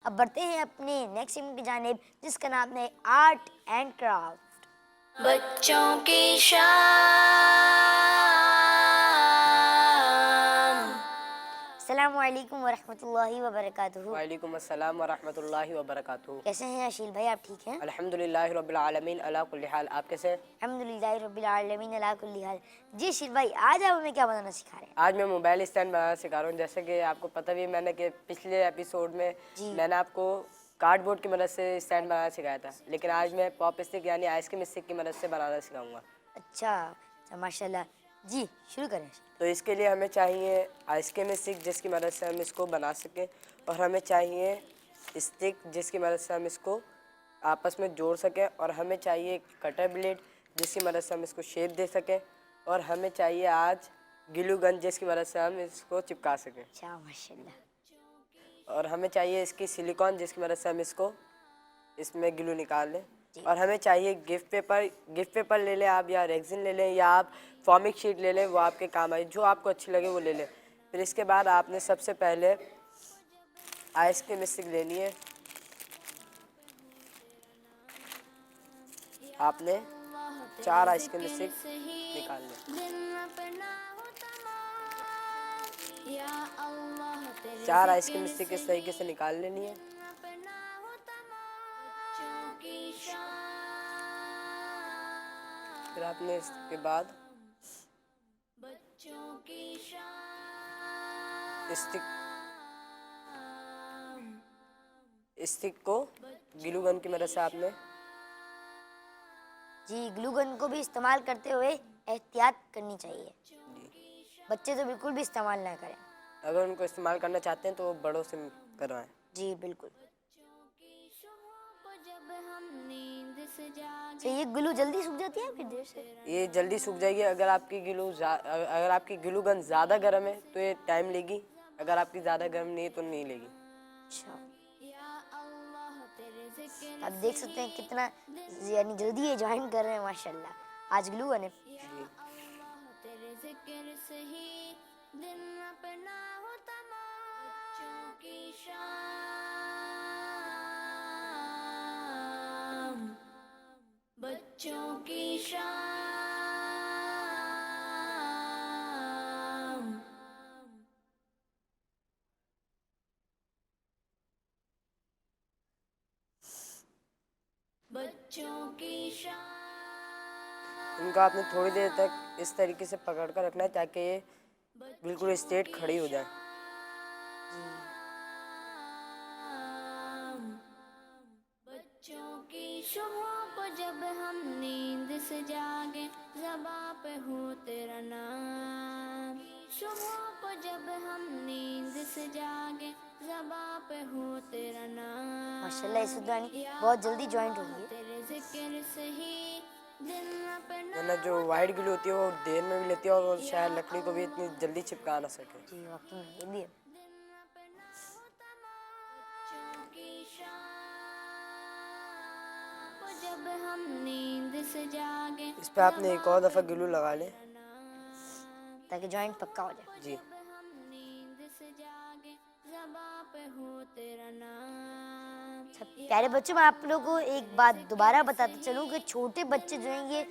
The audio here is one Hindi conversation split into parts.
अब बढ़ते हैं अपने नेक्स्ट सेगमेंट की जानिब, जिसका नाम है आर्ट एंड क्राफ्ट। बच्चों की शाम। अस्सलामुअलैकुम वरहमतुल्लाहि वबरकातुहू। वालेकुम अस्सलाम वरहमतुल्लाहि वबरकातुहू। कैसे हैं अशील भाई, आप ठीक हैं? अल्हम्दुलिल्लाहि रब्बिल आलमीन अला कुल्ली हाल। आप कैसे हैं? अल्हम्दुलिल्लाहि रब्बिल आलमीन अला कुल्ली हाल। जी अशील भाई, आज आप हमें क्या बनाना सिखा रहे हैं? आज मैं मोबाइल स्टैंड बनाना सिखा रहा हूँ। जैसे कि आपको पता भी है मैंने कि पिछले एपिसोड में जी। मैंने आपको कार्डबोर्ड की मदद से स्टैंड बनाना सिखाया था, लेकिन आज मैं पॉप स्टिक यानी आइसक्रीम स्टिक की मदद से बनाना सिखाऊंगा। अच्छा माशाल्लाह। जी शुरू करें। तो इसके लिए हमें चाहिए आइसक्रीम स्टिक जिसकी मदद से हम इसको बना सकें, और हमें चाहिए स्टिक जिसकी मदद से हम इसको आपस में जोड़ सकें, और हमें चाहिए कटर ब्लेड जिसकी मदद से हम इसको शेप दे सकें, और हमें चाहिए आज ग्लू गन जिसकी मदद से हम इसको चिपका सकें, अच्छा माशाल्लाह। और हमें चाहिए इसकी सिलिकॉन जिसकी मदद से हम इसको इसमें ग्लू निकाल लें, और हमें चाहिए गिफ्ट पेपर ले लें आप, या रेक्सिन ले लें, या आप फॉर्मिक शीट ले लें, वो आपके काम आए, जो आपको अच्छी लगे वो ले लें। फिर इसके बाद आपने सबसे पहले आइसक्रीम स्टिक लेनी है। आपने 4 आइसक्रीम स्टिक निकाल लें। चार आइसक्रीम स्टिक इस तरीके से निकाल लेनी है। फिर आपने इसके बाद स्टिक को ग्लू गन की मदद से आपने जी ग्लू गन को भी इस्तेमाल करते हुए एहतियात करनी चाहिए। बच्चे तो बिल्कुल भी इस्तेमाल ना करें। अगर उनको इस्तेमाल करना चाहते हैं तो वो बड़ों से करवाएं। जी बिल्कुल। तो ये ग्लू जल्दी सूख जाती है फिर देर से? ये जल्दी सूख जाएगी। अगर आपकी ग्लू गन ज़्यादा गर्म है तो ये टाइम लेगी, अगर आपकी ज़्यादा गर्म नहीं है तो नहीं लेगी। अच्छा, आप देख सकते हैं कितना यानी जल्दी ये ज्वाइन कर रहे हैं माशाल्लाह। आज ग्लू गन है। बच्चों की शाम। बच्चों की शाम। इनको आपने थोड़ी देर तक इस तरीके से पकड़ कर रखना है ताकि ये बिल्कुल स्ट्रेट खड़ी हो जाए। बच्चों की सुबह को जब हम नींद से जागे, ज़बां पे हो तेरा नाम। सुबह को जब हम नींद से जागे, ज़बां पे हो तेरा नाम। माशाल्लाह इस गानी बहुत जल्दी ज्वाइंट होंगी। तेरे जिक्र से ही दिन अपना वरना जो वाइट ग्लू होती है वो देर में भी लेती है, और वो शायद लकड़ी को भी इतनी जल्दी चिपका ना सके। जी वाकई में ये भी है। जब हम नींद से जागे, इस पे आपने एक और दफ़ा ग्लू लगा लें ताकि ज्वाइंट पक्का हो जाए। जी। सब प्यारे बच्चों, मैं आप लोगों को एक बात दोबारा बताते चलूँ कि छोटे बच्चे जो हैं ये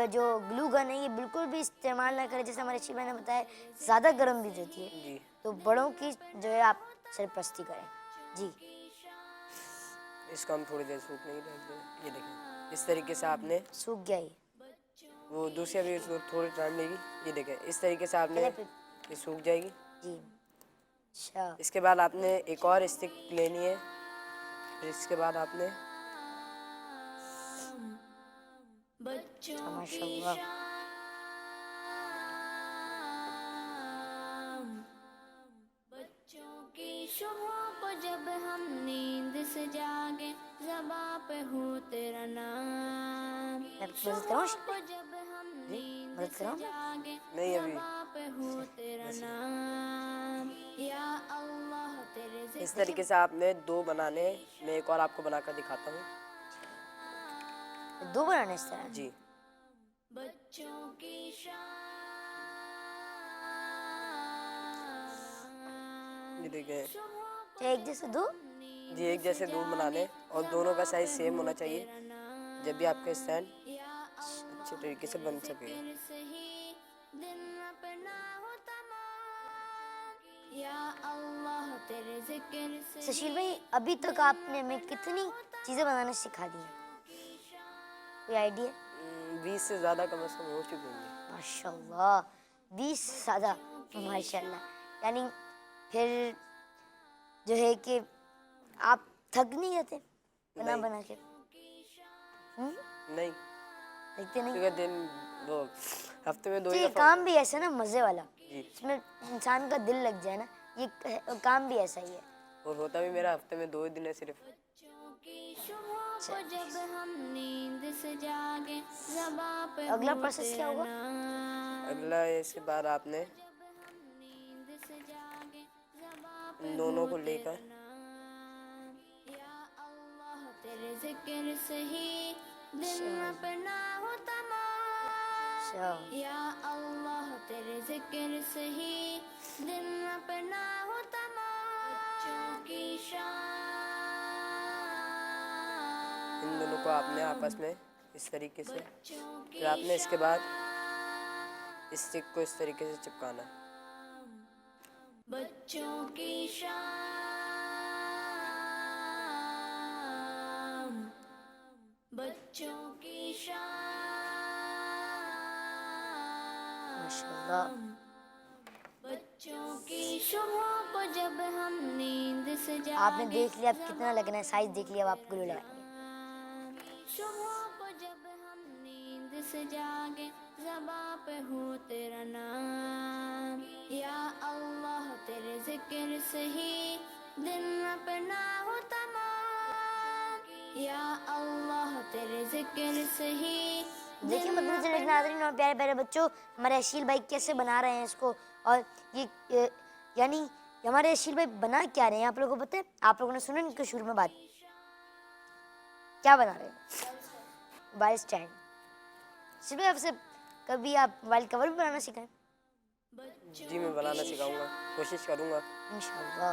जो ग्लू गन है ये बिल्कुल भी इस्तेमाल ना करें। जैसे हमारे शिवा ने बताया ज़्यादा गर्म भी देती है जी। तो बड़ों की जो है आप सरपरस्ती करें। जी इसको हम थोड़ी देर सूखने की रख दें। ये देखें इस तरीके से आपने सूख गया ये। वो दूसरी अभी इसको थोड़ी टाइम लेगी। ये देखें इस तरीके से आपने ये सूख जाएगी। जी अच्छा इसके बाद आपने एक और स्टिक लेनी है। फिर इसके बाद आपने माशाल्लाह सुबह को जब हम नींद से जागे, ज़बां पे हो तेरा नाम। मैं मदद करूँ? जब हम नींद मदद से करूँ? जागे, नहीं अभी ज़बां पे हो तेरा नाम। या अल्लाह तेरे इस तरीके से आपने 2 बनाने। मैं एक और आपको बनाकर दिखाता हूँ। 2 बनाने इस तरह जी। बच्चों की ये देखें एक जैसे 2। जी एक जैसे दूर बनाने और दोनों का साइज सेम होना चाहिए, जब भी आपका स्टैंड अच्छे तरीके से बन सके। दिन अपना हो तमाम, या अल्लाह तेरे जिक्र से सुशील भाई, अभी तक आपने हमें कितनी चीज़ें बनाना सिखा दी हैं? कोई आइडिया? 20 से ज़्यादा कम से कम हो चुके होंगे। माशाल्लाह, 20 से ज़्यादा, माशाल्लाह। यानी फिर जो है कि आप थक नहीं जाते बना नहीं। बना के? नहीं, देखते नहीं? क्योंकि दिन वो हफ्ते में 2 तो ही ये दफ़ा काम भी ऐसा है ना, मज़े वाला, जी, इसमें इंसान का दिल लग जाए ना, ये काम भी ऐसा ही है। और होता भी मेरा हफ्ते में 2 ही दिन है सिर्फ। बच्चों की सुबह को जब हम नींद से जागे, ज़बां पे अगला हो प्रोसेस क्या तेरा होगा? नाम। अगला इसके बाद आपने जब हम नींद से जागे, ज़बां पे इन दोनों हो को तेरा लेकर नाम, या अल्लाह तेरे जिक्र से ही दिन अपना हो तमाम, अच्छा, या अल्लाह तेरे जिक्र से ही दिन अपना हो तमाम। बच्चों की शान, इन दोनों को आपने आपस में इस तरीके से, बच्चों की फिर आपने इसके बाद इस स्टिक को इस तरीके से चिपकाना है। बच्चों की शान, बच्चों की शान, माशाल्लाह। बच्चों की सुबह को जब हम नींद से आपने जागे, देख लिया अब कितना लगना है, साइज देख लिया, अब आप ग्लू लगाएंगे। सुबह को जब हम नींद से जागे, ज़बां पे हो तेरा नाम, या अल्लाह तेरे जिक्र से ही दिन अपना हो तमाम, या अल्लाह तेरे जिक्र से ही देखिए मतलब जनक नाज़रीन और प्यारे प्यारे बच्चों, हमारे अशील भाई कैसे बना रहे हैं इसको, और ये यानी हमारे अशील भाई बना क्या रहे हैं आप लोगों को पता है? आप लोगों ने सुना इनके शुरू में बात, क्या बना रहे हैं? Mobile stand. अशील भाई आपसे कभी आप मोबाइल कवर भी बनाना सिखाएं? जी मैं बनाना सिखाऊंगा, कोशिश करूंगा। इंशाल्लाह।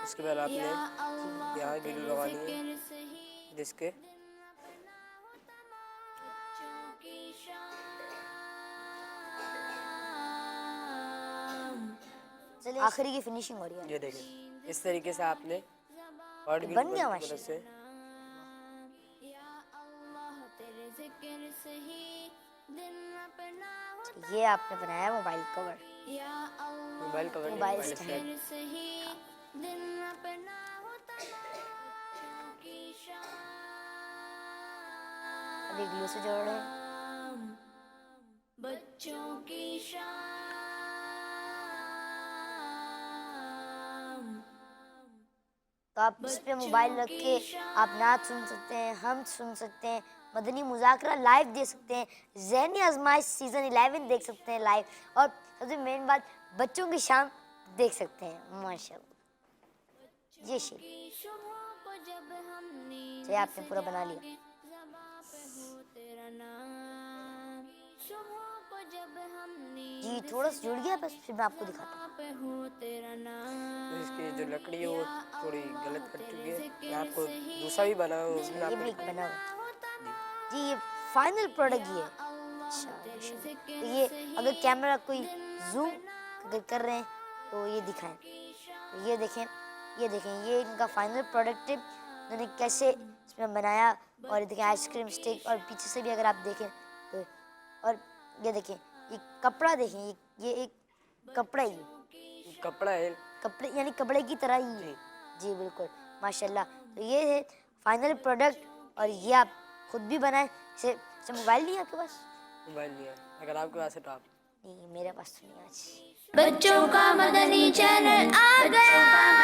उसके बाद आपने यहाँ ग्लू लगानी है जिसके चलिए आखिरी की फिनिशिंग हो रही है। ये देखें इस तरीके से आपने और भी बन गया मदद माशाल्लाह। से या अल्लाह तेरे जिक्र से ही दिन अपना हो, ये आपने बनाया मोबाइल कवर। या अल्लाह मोबाइल कवर नहीं, मोबाइल मोबाइल स्टैंड। स्टैंड। से ही दिन अपना हो तमाम। बच्चों की शान, अभी ग्लू से जोड़ रहे हैं। बच्चों की शान, तो आप इस पे मोबाइल रख के आप नात सुन सकते हैं, हम सुन सकते हैं, मदनी मुज़ाकरा लाइव देख सकते हैं, ज़हनी आजमाइश सीज़न 11 देख सकते हैं लाइव, और सबसे मेन बात बच्चों की शाम देख सकते हैं। माशाल्लाह, ये शेर सुबह को जब हम नींद चलिए आपने पूरा बना लिया। ज़बां पे हो तेरा नाम, सुबह को जब हम नींद जी थोड़ा सा जुड़ गया, बस फिर मैं आपको दिखाता हूँ। पे हो तेरा नाम, तो इसकी जो लकड़ी है वो थोड़ी गलत कट चुकी है। मैं आपको दूसरा भी बना हुआ उसमें ये आपको भी एक बना हुआ है। जी ये फाइनल प्रोडक्ट ये है। अच्छा माशाल्लाह। तो ये अगर कैमरा कोई जूम अगर कर रहे हैं तो ये दिखाएं, तो ये देखें, ये इनका फाइनल प्रोडक्ट है, उन्होंने कैसे इसमें बनाया। और ये देखें आइसक्रीम स्टिक, और पीछे से भी अगर आप देखें तो, और ये देखें ये कपड़ा देखें, ये एक कपड़ा ही है, कपड़ा है। कपड़े यानी कपड़े की तरह ही है। जी बिल्कुल माशाल्लाह। तो ये है फाइनल प्रोडक्ट, और ये आप खुद भी बनाएं। इसे मोबाइल नहीं है आपके पास? मोबाइल नहीं है, अगर आपके पास है तो आप नहीं मेरे पास तो नहीं आज। बच्चों का मदनी चैनल आ गया।